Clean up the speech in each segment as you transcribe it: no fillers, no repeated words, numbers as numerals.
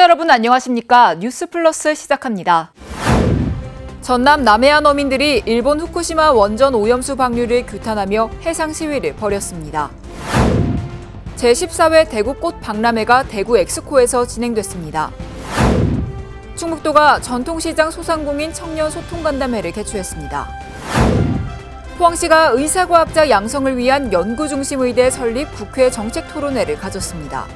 여러분 안녕하십니까? 뉴스플러스 시작합니다. 전남 남해안 어민들이 일본 후쿠시마 원전 오염수 방류를 규탄하며 해상 시위를 벌였습니다. 제14회 대구 꽃 박람회가 대구 엑스코에서 진행됐습니다. 충북도가 전통시장 소상공인 청년 소통간담회를 개최했습니다. 포항시가 의사과학자 양성을 위한 연구중심의대 설립 국회 정책토론회를 가졌습니다.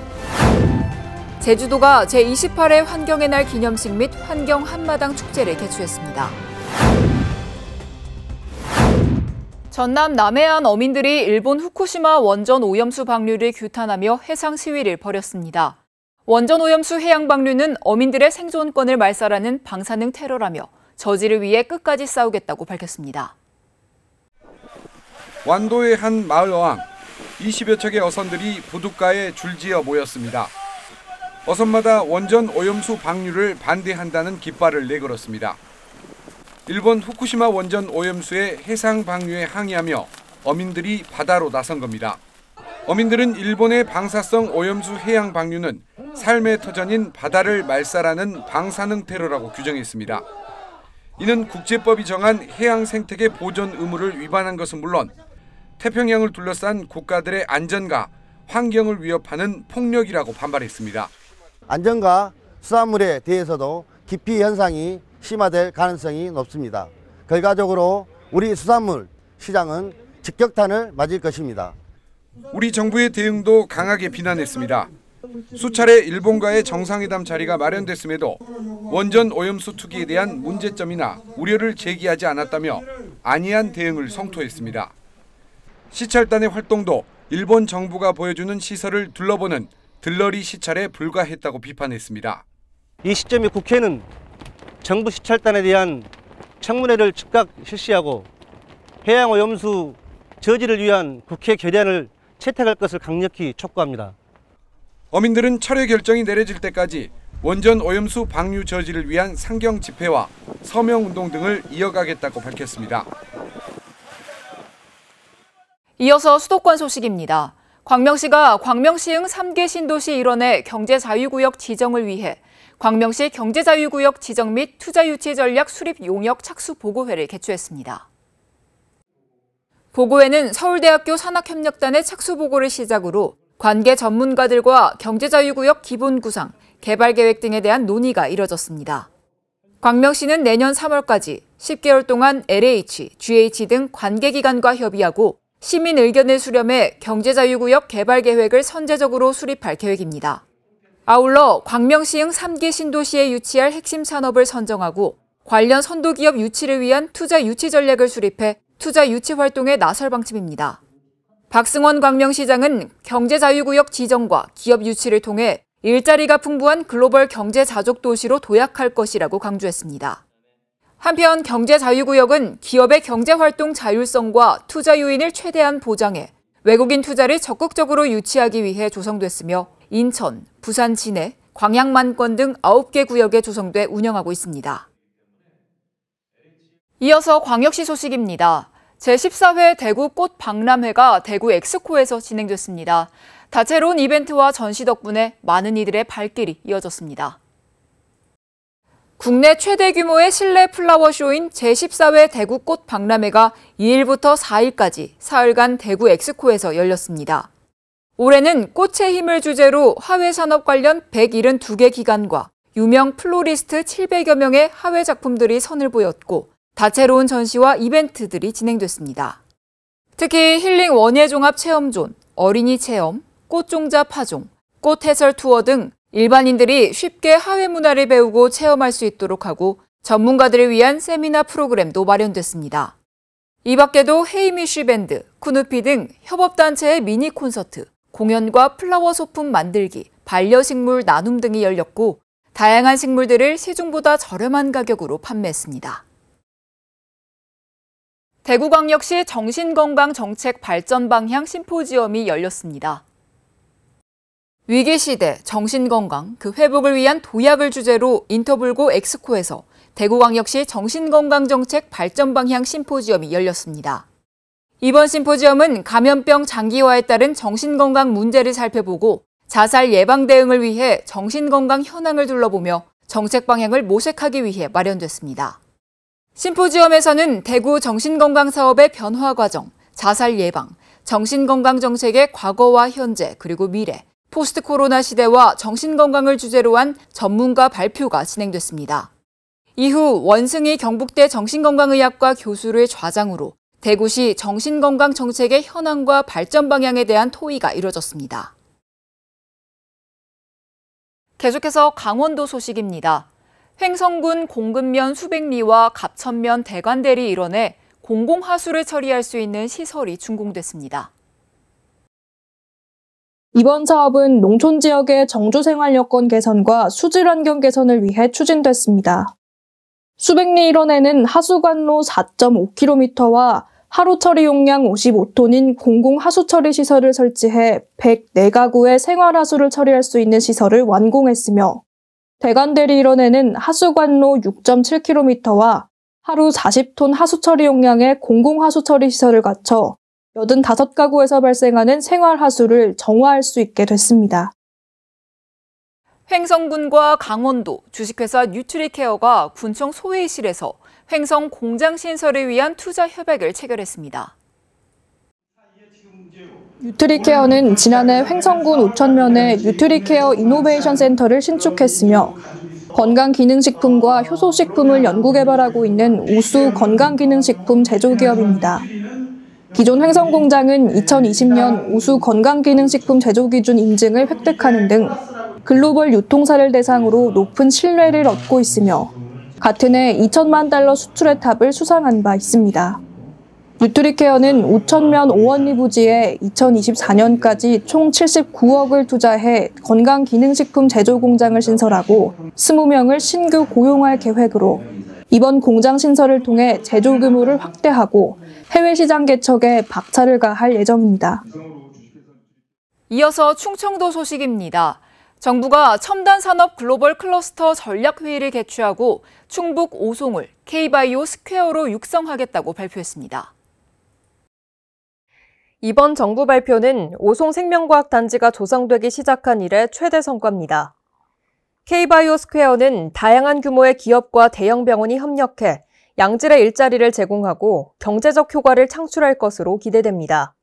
제주도가 제28회 환경의 날 기념식 및 환경 한마당 축제를 개최했습니다. 전남 남해안 어민들이 일본 후쿠시마 원전 오염수 방류를 규탄하며 해상 시위를 벌였습니다. 원전 오염수 해양 방류는 어민들의 생존권을 말살하는 방사능 테러라며 저지를 위해 끝까지 싸우겠다고 밝혔습니다. 완도의 한 마을 어항, 20여 척의 어선들이 부둣가에 줄지어 모였습니다. 어선마다 원전 오염수 방류를 반대한다는 깃발을 내걸었습니다. 일본 후쿠시마 원전 오염수의 해상 방류에 항의하며 어민들이 바다로 나선 겁니다. 어민들은 일본의 방사성 오염수 해양 방류는 삶의 터전인 바다를 말살하는 방사능 테러라고 규정했습니다. 이는 국제법이 정한 해양 생태계 보존 의무를 위반한 것은 물론 태평양을 둘러싼 국가들의 안전과 환경을 위협하는 폭력이라고 반발했습니다. 안전과 수산물에 대해서도 기피 현상이 심화될 가능성이 높습니다. 결과적으로 우리 수산물 시장은 직격탄을 맞을 것입니다. 우리 정부의 대응도 강하게 비난했습니다. 수차례 일본과의 정상회담 자리가 마련됐음에도 원전 오염수 투기에 대한 문제점이나 우려를 제기하지 않았다며 안이한 대응을 성토했습니다. 시찰단의 활동도 일본 정부가 보여주는 시설을 둘러보는 들러리 시찰에 불과했다고 비판했습니다. 이 시점에 국회는 정부 시찰단에 대한 청문회를 즉각 실시하고 해양오염수 저지를 위한 국회 결의안을 채택할 것을 강력히 촉구합니다. 어민들은 철회 결정이 내려질 때까지 원전 오염수 방류 저지를 위한 상경 집회와 서명운동 등을 이어가겠다고 밝혔습니다. 이어서 수도권 소식입니다. 광명시가 광명시흥 3개 신도시 일원의 경제자유구역 지정을 위해 광명시 경제자유구역 지정 및 투자유치 전략 수립 용역 착수 보고회를 개최했습니다. 보고회는 서울대학교 산학협력단의 착수 보고를 시작으로 관계 전문가들과 경제자유구역 기본 구상, 개발 계획 등에 대한 논의가 이뤄졌습니다. 광명시는 내년 3월까지 10개월 동안 LH, GH 등 관계기관과 협의하고 시민 의견을 수렴해 경제자유구역 개발 계획을 선제적으로 수립할 계획입니다. 아울러 광명시흥 3개 신도시에 유치할 핵심 산업을 선정하고 관련 선도기업 유치를 위한 투자 유치 전략을 수립해 투자 유치 활동에 나설 방침입니다. 박승원 광명시장은 경제자유구역 지정과 기업 유치를 통해 일자리가 풍부한 글로벌 경제 자족 도시로 도약할 것이라고 강조했습니다. 한편 경제자유구역은 기업의 경제활동 자율성과 투자 요인을 최대한 보장해 외국인 투자를 적극적으로 유치하기 위해 조성됐으며 인천, 부산 진해, 광양 만권 등 9개 구역에 조성돼 운영하고 있습니다. 이어서 광역시 소식입니다. 제14회 대구 꽃 박람회가 대구 엑스코에서 진행됐습니다. 다채로운 이벤트와 전시 덕분에 많은 이들의 발길이 이어졌습니다. 국내 최대 규모의 실내 플라워쇼인 제14회 대구 꽃 박람회가 2일부터 4일까지 사흘간 대구 엑스코에서 열렸습니다. 올해는 꽃의 힘을 주제로 하회산업 관련 172개 기관과 유명 플로리스트 700여 명의 하회 작품들이 선을 보였고 다채로운 전시와 이벤트들이 진행됐습니다. 특히 힐링 원예종합 체험존, 어린이 체험, 꽃종자 파종, 꽃 해설 투어 등 일반인들이 쉽게 하회 문화를 배우고 체험할 수 있도록 하고 전문가들을 위한 세미나 프로그램도 마련됐습니다. 이 밖에도 헤이미쉬 밴드, 쿠누피 등 협업단체의 미니 콘서트, 공연과 플라워 소품 만들기, 반려식물 나눔 등이 열렸고 다양한 식물들을 시중보다 저렴한 가격으로 판매했습니다. 대구광역시 정신건강정책 발전 방향 심포지엄이 열렸습니다. 위기시대, 정신건강, 그 회복을 위한 도약을 주제로 인터블고 엑스코에서 대구광역시 정신건강정책 발전 방향 심포지엄이 열렸습니다. 이번 심포지엄은 감염병 장기화에 따른 정신건강 문제를 살펴보고 자살 예방 대응을 위해 정신건강 현황을 둘러보며 정책 방향을 모색하기 위해 마련됐습니다. 심포지엄에서는 대구 정신건강 사업의 변화 과정, 자살 예방, 정신건강 정책의 과거와 현재 그리고 미래, 포스트 코로나 시대와 정신건강을 주제로 한 전문가 발표가 진행됐습니다. 이후 원승희 경북대 정신건강의학과 교수를 좌장으로 대구시 정신건강 정책의 현황과 발전 방향에 대한 토의가 이뤄졌습니다. 계속해서 강원도 소식입니다. 횡성군 공급면 수백리와 갑천면 대관대리 일원에 공공하수를 처리할 수 있는 시설이 준공됐습니다. 이번 사업은 농촌 지역의 정주생활 여건 개선과 수질 환경 개선을 위해 추진됐습니다. 수백리 일원에는 하수관로 4.5km와 하루 처리 용량 55톤인 공공 하수 처리 시설을 설치해 104가구의 생활하수를 처리할 수 있는 시설을 완공했으며 대관대리 일원에는 하수관로 6.7km와 하루 40톤 하수 처리 용량의 공공 하수 처리 시설을 갖춰 85가구에서 발생하는 생활하수를 정화할 수 있게 됐습니다. 횡성군과 강원도 주식회사 뉴트리케어가 군청 소회의실에서 횡성 공장 신설을 위한 투자 협약을 체결했습니다. 뉴트리케어는 지난해 횡성군 5천면에 뉴트리케어 이노베이션 센터를 신축했으며 건강기능식품과 효소식품을 연구개발하고 있는 우수 건강기능식품 제조기업입니다. 기존 횡성공장은 2020년 우수 건강기능식품 제조기준 인증을 획득하는 등 글로벌 유통사를 대상으로 높은 신뢰를 얻고 있으며 같은 해 2천만 달러 수출의 탑을 수상한 바 있습니다. 뉴트리케어는 5천면 5원리 부지에 2024년까지 총 79억을 투자해 건강기능식품 제조 공장을 신설하고 20명을 신규 고용할 계획으로 이번 공장 신설을 통해 제조 규모를 확대하고 해외 시장 개척에 박차를 가할 예정입니다. 이어서 충청도 소식입니다. 정부가 첨단 산업 글로벌 클러스터 전략회의를 개최하고 충북 오송을 K바이오 스퀘어로 육성하겠다고 발표했습니다. 이번 정부 발표는 오송 생명과학단지가 조성되기 시작한 이래 최대 성과입니다. K바이오 스퀘어는 다양한 규모의 기업과 대형 병원이 협력해 양질의 일자리를 제공하고 경제적 효과를 창출할 것으로 기대됩니다.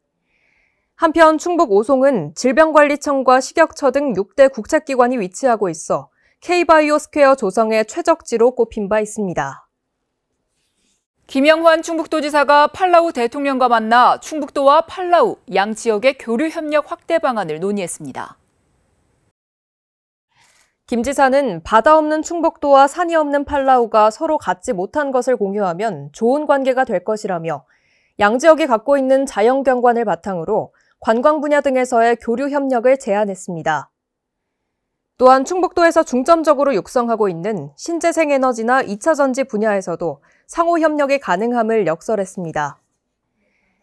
한편 충북 오송은 질병관리청과 식약처 등 6대 국책기관이 위치하고 있어 K바이오 스퀘어 조성의 최적지로 꼽힌 바 있습니다. 김영환 충북도지사가 팔라우 대통령과 만나 충북도와 팔라우 양 지역의 교류 협력 확대 방안을 논의했습니다. 김 지사는 바다 없는 충북도와 산이 없는 팔라우가 서로 갖지 못한 것을 공유하면 좋은 관계가 될 것이라며 양 지역이 갖고 있는 자연경관을 바탕으로 관광 분야 등에서의 교류 협력을 제안했습니다. 또한 충북도에서 중점적으로 육성하고 있는 신재생에너지나 2차 전지 분야에서도 상호 협력이 가능함을 역설했습니다.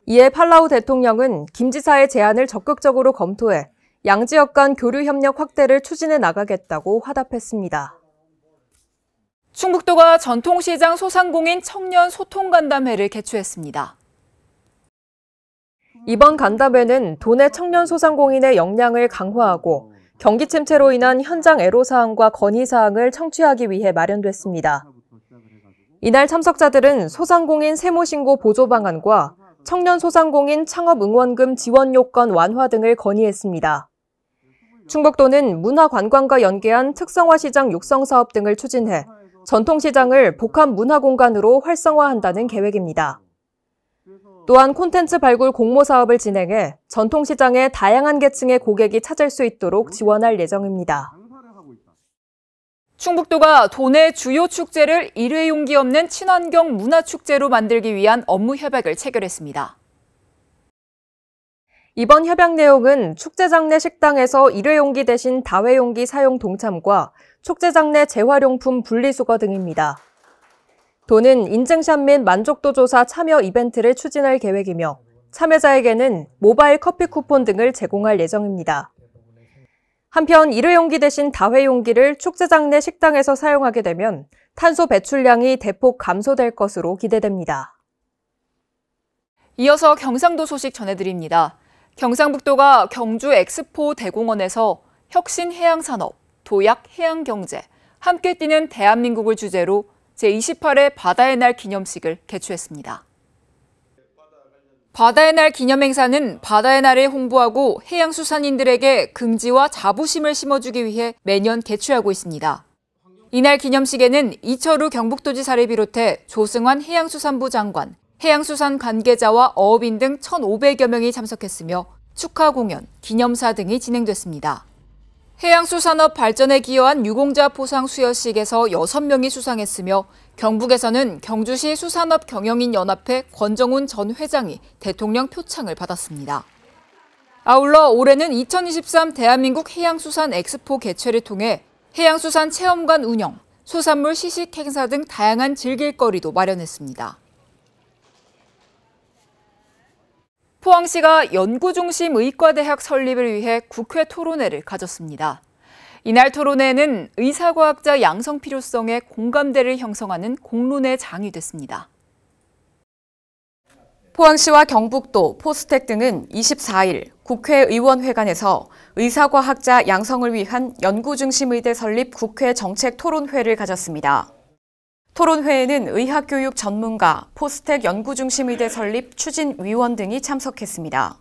이에 팔라우 대통령은 김 지사의 제안을 적극적으로 검토해 양 지역 간 교류 협력 확대를 추진해 나가겠다고 화답했습니다. 충북도가 전통시장 소상공인 청년 소통 간담회를 개최했습니다. 이번 간담회는 도내 청년 소상공인의 역량을 강화하고 경기 침체로 인한 현장 애로사항과 건의사항을 청취하기 위해 마련됐습니다. 이날 참석자들은 소상공인 세무신고 보조 방안과 청년 소상공인 창업 응원금 지원 요건 완화 등을 건의했습니다. 충북도는 문화관광과 연계한 특성화시장 육성사업 등을 추진해 전통시장을 복합 문화공간으로 활성화한다는 계획입니다. 또한 콘텐츠 발굴 공모 사업을 진행해 전통시장의 다양한 계층의 고객이 찾을 수 있도록 지원할 예정입니다. 충북도가 도내 주요 축제를 일회용기 없는 친환경 문화축제로 만들기 위한 업무 협약을 체결했습니다. 이번 협약 내용은 축제장 내 식당에서 일회용기 대신 다회용기 사용 동참과 축제장 내 재활용품 분리수거 등입니다. 도는 인증샷 및 만족도 조사 참여 이벤트를 추진할 계획이며 참여자에게는 모바일 커피 쿠폰 등을 제공할 예정입니다. 한편 일회용기 대신 다회용기를 축제장 내 식당에서 사용하게 되면 탄소 배출량이 대폭 감소될 것으로 기대됩니다. 이어서 경상도 소식 전해드립니다. 경상북도가 경주 엑스포 대공원에서 혁신 해양산업, 도약 해양경제, 함께 뛰는 대한민국을 주제로 제28회 바다의 날 기념식을 개최했습니다. 바다의 날 기념행사는 바다의 날을 홍보하고 해양수산인들에게 긍지와 자부심을 심어주기 위해 매년 개최하고 있습니다. 이날 기념식에는 이철우 경북도지사를 비롯해 조승환 해양수산부 장관, 해양수산 관계자와 어업인 등 1,500여 명이 참석했으며 축하 공연, 기념사 등이 진행됐습니다. 해양수산업 발전에 기여한 유공자 포상 수여식에서 6명이 수상했으며 경북에서는 경주시 수산업 경영인 연합회 권정훈 전 회장이 대통령 표창을 받았습니다. 아울러 올해는 2023 대한민국 해양수산 엑스포 개최를 통해 해양수산 체험관 운영, 수산물 시식 행사 등 다양한 즐길거리도 마련했습니다. 포항시가 연구중심 의과대학 설립을 위해 국회 토론회를 가졌습니다. 이날 토론회는 의사과학자 양성 필요성에 공감대를 형성하는 공론의 장이 됐습니다. 포항시와 경북도, 포스텍 등은 24일 국회의원회관에서 의사과학자 양성을 위한 연구중심의대 설립 국회 정책토론회를 가졌습니다. 토론회에는 의학교육 전문가, 포스텍 연구중심의대 설립 추진위원 등이 참석했습니다.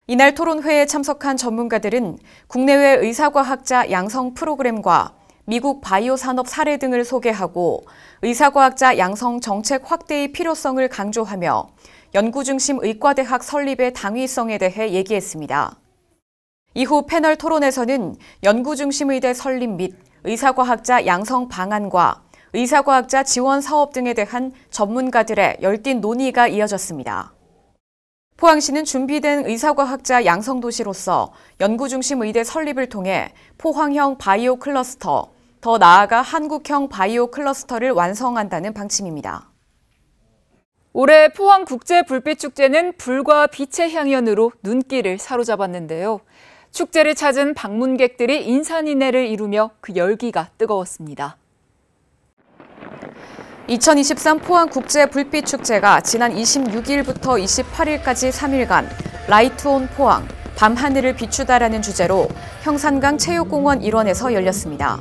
이날 토론회에 참석한 전문가들은 국내외 의사과학자 양성 프로그램과 미국 바이오 산업 사례 등을 소개하고 의사과학자 양성 정책 확대의 필요성을 강조하며 연구중심 의과대학 설립의 당위성에 대해 얘기했습니다. 이후 패널 토론에서는 연구중심 의대 설립 및 의사과학자 양성 방안과 의사과학자 지원 사업 등에 대한 전문가들의 열띤 논의가 이어졌습니다. 포항시는 준비된 의사과학자 양성도시로서 연구중심 의대 설립을 통해 포항형 바이오 클러스터, 더 나아가 한국형 바이오 클러스터를 완성한다는 방침입니다. 올해 포항국제불빛축제는 불과 빛의 향연으로 눈길을 사로잡았는데요. 축제를 찾은 방문객들이 인산인해를 이루며 그 열기가 뜨거웠습니다. 2023 포항국제불빛축제가 지난 26일부터 28일까지 3일간 라이트 온 포항, 밤하늘을 비추다라는 주제로 형산강 체육공원 일원에서 열렸습니다.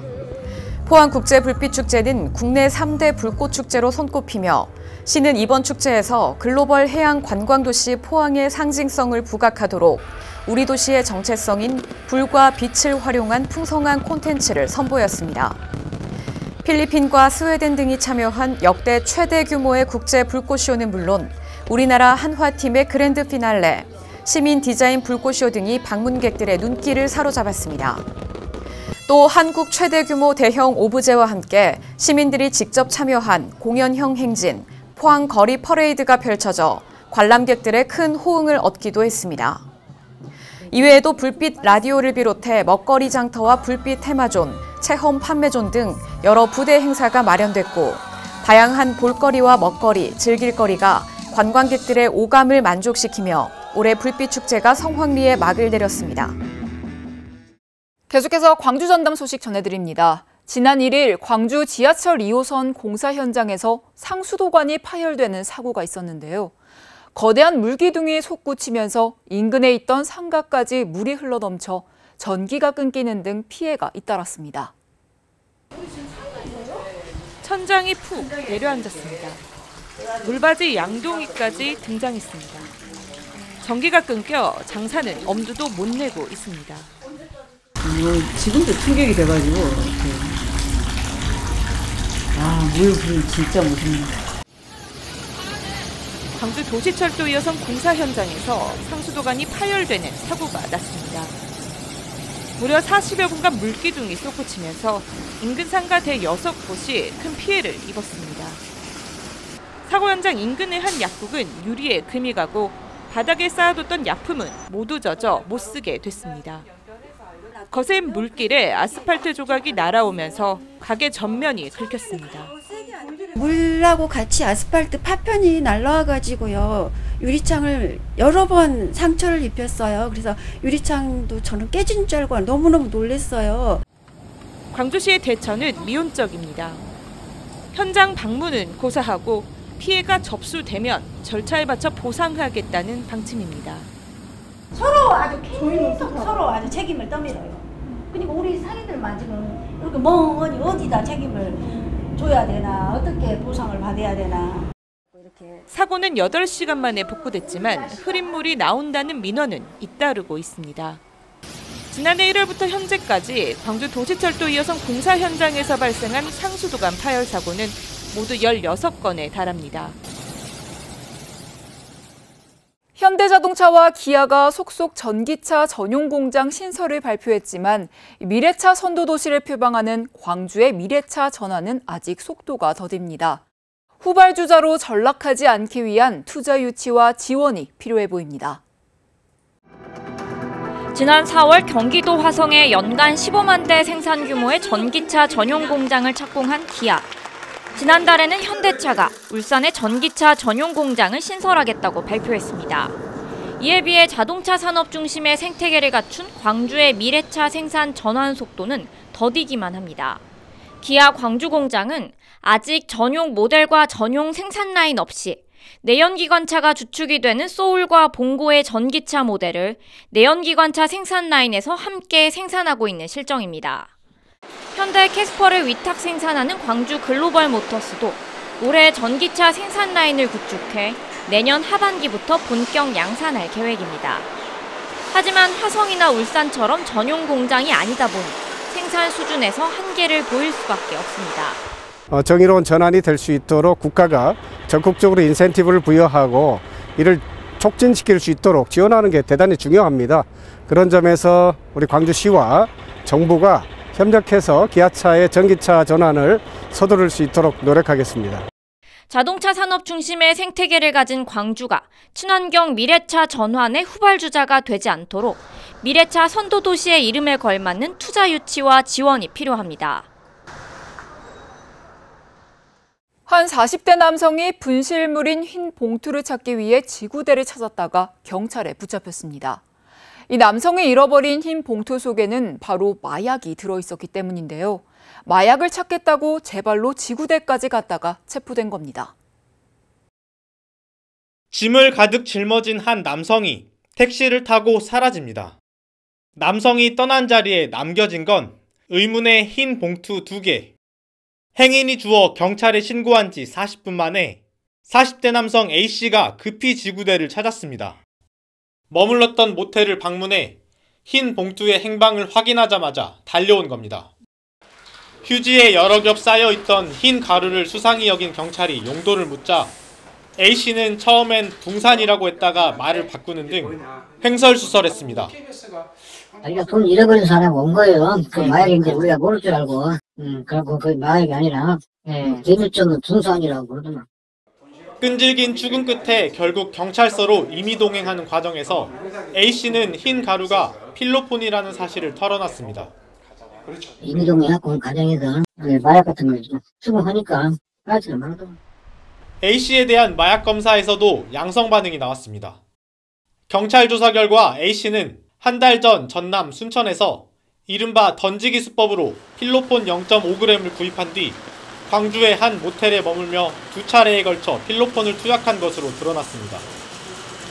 포항국제불빛축제는 국내 3대 불꽃축제로 손꼽히며 시는 이번 축제에서 글로벌 해양 관광도시 포항의 상징성을 부각하도록 우리 도시의 정체성인 불과 빛을 활용한 풍성한 콘텐츠를 선보였습니다. 필리핀과 스웨덴 등이 참여한 역대 최대 규모의 국제 불꽃쇼는 물론 우리나라 한화팀의 그랜드 피날레, 시민 디자인 불꽃쇼 등이 방문객들의 눈길을 사로잡았습니다. 또 한국 최대 규모 대형 오브제와 함께 시민들이 직접 참여한 공연형 행진, 포항 거리 퍼레이드가 펼쳐져 관람객들의 큰 호응을 얻기도 했습니다. 이외에도 불빛 라디오를 비롯해 먹거리 장터와 불빛 테마존, 체험 판매존 등 여러 부대 행사가 마련됐고 다양한 볼거리와 먹거리, 즐길거리가 관광객들의 오감을 만족시키며 올해 불빛축제가 성황리에 막을 내렸습니다. 계속해서 광주 전담 소식 전해드립니다. 지난 1일 광주 지하철 2호선 공사 현장에서 상수도관이 파열되는 사고가 있었는데요. 거대한 물기둥이 솟구치면서 인근에 있던 상가까지 물이 흘러넘쳐 전기가 끊기는 등 피해가 잇따랐습니다. 천장이 푹 내려앉았습니다. 물바지 양동이까지 등장했습니다. 전기가 끊겨 장사는 엄두도 못 내고 있습니다. 지금도 충격이 돼가지고 물 진짜 무섭네. 광주 도시철도 2호선 공사 현장에서 상수도관이 파열되는 사고가 났습니다. 무려 40여 분간 물기둥이 솟구치면서 인근 상가 대6곳이 큰 피해를 입었습니다. 사고 현장 인근의 한 약국은 유리에 금이 가고 바닥에 쌓아뒀던 약품은 모두 젖어 못 쓰게 됐습니다. 거센 물길에 아스팔트 조각이 날아오면서 가게 전면이 긁혔습니다. 물하고 같이 아스팔트 파편이 날라와가지고요. 유리창을 여러 번 상처를 입혔어요. 그래서 유리창도 저는 깨진 줄 알고 너무너무 놀랐어요. 광주시의 대처는 미온적입니다. 현장 방문은 고사하고 피해가 접수되면 절차에 맞춰 보상하겠다는 방침입니다. 서로 아주 책임을 떠밀어요. 그러니까 우리 상인들만 지금 이렇게 멍하니 어디다 책임을 줘야 되나, 어떻게 보상을 받아야 되나. 사고는 8시간 만에 복구됐지만 흐린 물이 나온다는 민원은 잇따르고 있습니다. 지난해 1월부터 현재까지 광주 도시철도 2호선 공사 현장에서 발생한 상수도관 파열 사고는 모두 16건에 달합니다. 현대자동차와 기아가 속속 전기차 전용 공장 신설을 발표했지만 미래차 선도도시를 표방하는 광주의 미래차 전환은 아직 속도가 더딥니다. 후발주자로 전락하지 않기 위한 투자 유치와 지원이 필요해 보입니다. 지난 4월 경기도 화성에 연간 15만 대 생산 규모의 전기차 전용 공장을 착공한 기아. 지난달에는 현대차가 울산에 전기차 전용 공장을 신설하겠다고 발표했습니다. 이에 비해 자동차 산업 중심의 생태계를 갖춘 광주의 미래차 생산 전환 속도는 더디기만 합니다. 기아 광주 공장은 아직 전용 모델과 전용 생산 라인 없이 내연기관차가 주축이 되는 소울과 봉고의 전기차 모델을 내연기관차 생산 라인에서 함께 생산하고 있는 실정입니다. 현대 캐스퍼를 위탁 생산하는 광주 글로벌 모터스도 올해 전기차 생산 라인을 구축해 내년 하반기부터 본격 양산할 계획입니다. 하지만 화성이나 울산처럼 전용 공장이 아니다 보니 생산 수준에서 한계를 보일 수밖에 없습니다. 정의로운 전환이 될 수 있도록 국가가 적극적으로 인센티브를 부여하고 이를 촉진시킬 수 있도록 지원하는 게 대단히 중요합니다. 그런 점에서 우리 광주시와 정부가 협력해서 기아차의 전기차 전환을 서두를 수 있도록 노력하겠습니다. 자동차 산업 중심의 생태계를 가진 광주가 친환경 미래차 전환의 후발주자가 되지 않도록 미래차 선도도시의 이름에 걸맞는 투자 유치와 지원이 필요합니다. 한 40대 남성이 분실물인 흰 봉투를 찾기 위해 지구대를 찾았다가 경찰에 붙잡혔습니다. 이 남성이 잃어버린 흰 봉투 속에는 바로 마약이 들어있었기 때문인데요. 마약을 찾겠다고 제 발로 지구대까지 갔다가 체포된 겁니다. 짐을 가득 짊어진 한 남성이 택시를 타고 사라집니다. 남성이 떠난 자리에 남겨진 건 의문의 흰 봉투 2개. 행인이 주워 경찰에 신고한 지 40분 만에 40대 남성 A씨가 급히 지구대를 찾았습니다. 머물렀던 모텔을 방문해 흰 봉투의 행방을 확인하자마자 달려온 겁니다. 휴지에 여러 겹 쌓여있던 흰 가루를 수상히 여긴 경찰이 용도를 묻자 A씨는 처음엔 붕산이라고 했다가 말을 바꾸는 등 횡설수설했습니다. 자기가 돈 잃어버린 사람 온 거예요. 그 마약인데 우리가 모를 줄 알고 그래갖고 그 마약이 아니라 기술적인 붕산이라고 그러더만. 끈질긴 추궁 끝에 결국 경찰서로 임의동행하는 과정에서 A씨는 흰 가루가 필로폰이라는 사실을 털어놨습니다. 임의동행하고 과정에서 마약 같은 걸 추궁하니까 까지를 말하더만. A씨에 대한 마약 검사에서도 양성 반응이 나왔습니다. 경찰 조사 결과 A씨는 한 달 전 전남 순천에서 이른바 던지기 수법으로 필로폰 0.5g을 구입한 뒤 광주의 한 모텔에 머물며 2차례에 걸쳐 필로폰을 투약한 것으로 드러났습니다.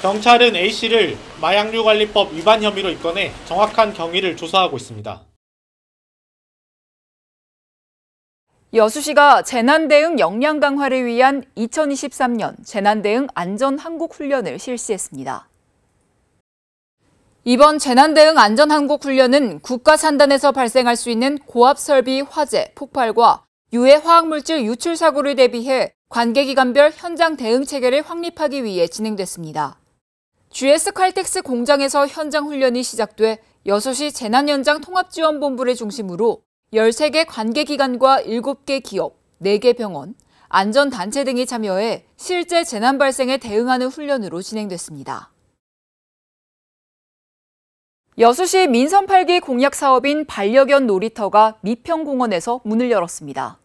경찰은 A씨를 마약류관리법 위반 혐의로 입건해 정확한 경위를 조사하고 있습니다. 여수시가 재난대응 역량 강화를 위한 2023년 재난대응 안전항공훈련을 실시했습니다. 이번 재난대응 안전항공훈련은 국가산단에서 발생할 수 있는 고압설비 화재, 폭발과 유해 화학물질 유출 사고를 대비해 관계기관별 현장 대응 체계를 확립하기 위해 진행됐습니다. GS 칼텍스 공장에서 현장 훈련이 시작돼 여수시 재난현장 통합지원본부를 중심으로 13개 관계기관과 7개 기업, 4개 병원, 안전단체 등이 참여해 실제 재난 발생에 대응하는 훈련으로 진행됐습니다. 여수시 민선 8기 공약 사업인 반려견 놀이터가 미평공원에서 문을 열었습니다.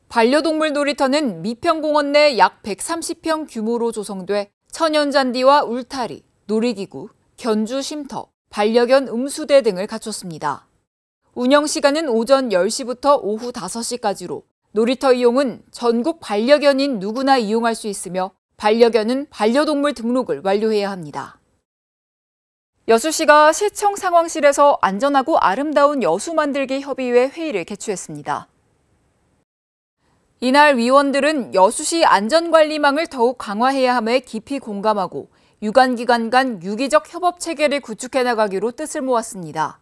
반려동물 놀이터는 미평공원 내 약 130평 규모로 조성돼 천연잔디와 울타리, 놀이기구, 견주 쉼터, 반려견 음수대 등을 갖췄습니다. 운영 시간은 오전 10시부터 오후 5시까지로 놀이터 이용은 전국 반려견인 누구나 이용할 수 있으며 반려견은 반려동물 등록을 완료해야 합니다. 여수시가 시청 상황실에서 안전하고 아름다운 여수 만들기 협의회 회의를 개최했습니다. 이날 위원들은 여수시 안전관리망을 더욱 강화해야 함에 깊이 공감하고 유관기관 간 유기적 협업 체계를 구축해 나가기로 뜻을 모았습니다.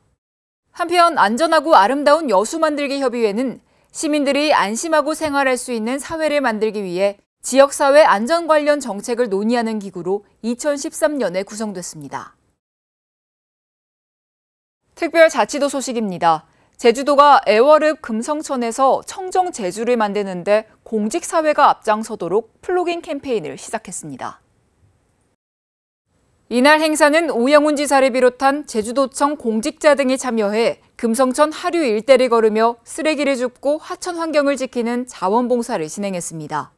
한편 안전하고 아름다운 여수 만들기 협의회는 시민들이 안심하고 생활할 수 있는 사회를 만들기 위해 지역사회 안전 관련 정책을 논의하는 기구로 2013년에 구성됐습니다. 특별자치도 소식입니다. 제주도가 애월읍 금성천에서 청정 제주를 만드는데 공직사회가 앞장서도록 플로깅 캠페인을 시작했습니다. 이날 행사는 오영훈 지사를 비롯한 제주도청 공직자 등이 참여해 금성천 하류 일대를 걸으며 쓰레기를 줍고 하천 환경을 지키는 자원봉사를 진행했습니다.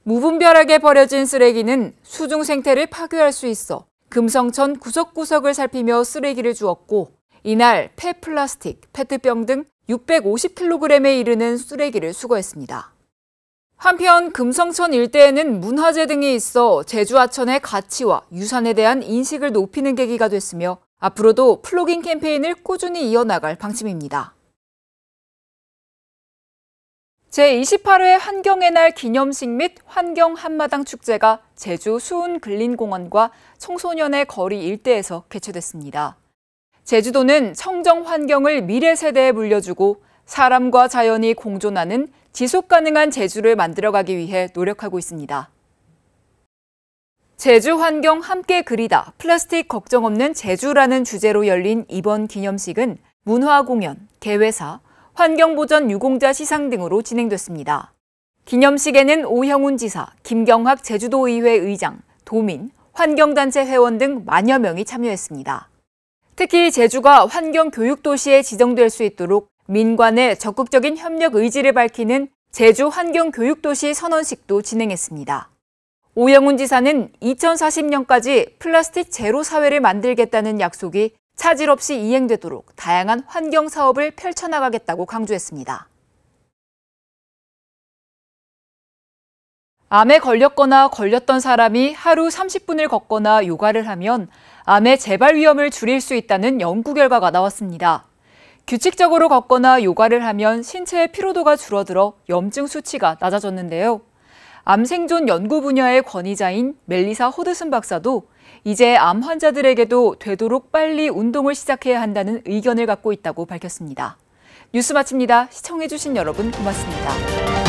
무분별하게 버려진 쓰레기는 수중 생태를 파괴할 수 있어 금성천 구석구석을 살피며 쓰레기를 주었고 이날 폐플라스틱, 페트병 등 650kg에 이르는 쓰레기를 수거했습니다. 한편 금성천 일대에는 문화재 등이 있어 제주 하천의 가치와 유산에 대한 인식을 높이는 계기가 됐으며 앞으로도 플로깅 캠페인을 꾸준히 이어나갈 방침입니다. 제28회 환경의 날 기념식 및 환경 한마당 축제가 제주 수운근린공원과 청소년의 거리 일대에서 개최됐습니다. 제주도는 청정 환경을 미래 세대에 물려주고 사람과 자연이 공존하는 지속 가능한 제주를 만들어가기 위해 노력하고 있습니다. 제주 환경 함께 그리다, 플라스틱 걱정 없는 제주라는 주제로 열린 이번 기념식은 문화 공연, 개회사, 환경보전 유공자 시상 등으로 진행됐습니다. 기념식에는 오형훈 지사, 김경학 제주도의회 의장, 도민, 환경단체 회원 등 만여 명이 참여했습니다. 특히 제주가 환경교육도시에 지정될 수 있도록 민관의 적극적인 협력 의지를 밝히는 제주 환경교육도시 선언식도 진행했습니다. 오영훈 지사는 2040년까지 플라스틱 제로 사회를 만들겠다는 약속이 차질 없이 이행되도록 다양한 환경 사업을 펼쳐나가겠다고 강조했습니다. 암에 걸렸거나 걸렸던 사람이 하루 30분을 걷거나 요가를 하면 암의 재발 위험을 줄일 수 있다는 연구 결과가 나왔습니다. 규칙적으로 걷거나 요가를 하면 신체의 피로도가 줄어들어 염증 수치가 낮아졌는데요. 암 생존 연구 분야의 권위자인 멜리사 호드슨 박사도 이제 암 환자들에게도 되도록 빨리 운동을 시작해야 한다는 의견을 갖고 있다고 밝혔습니다. 뉴스 마칩니다. 시청해주신 여러분 고맙습니다.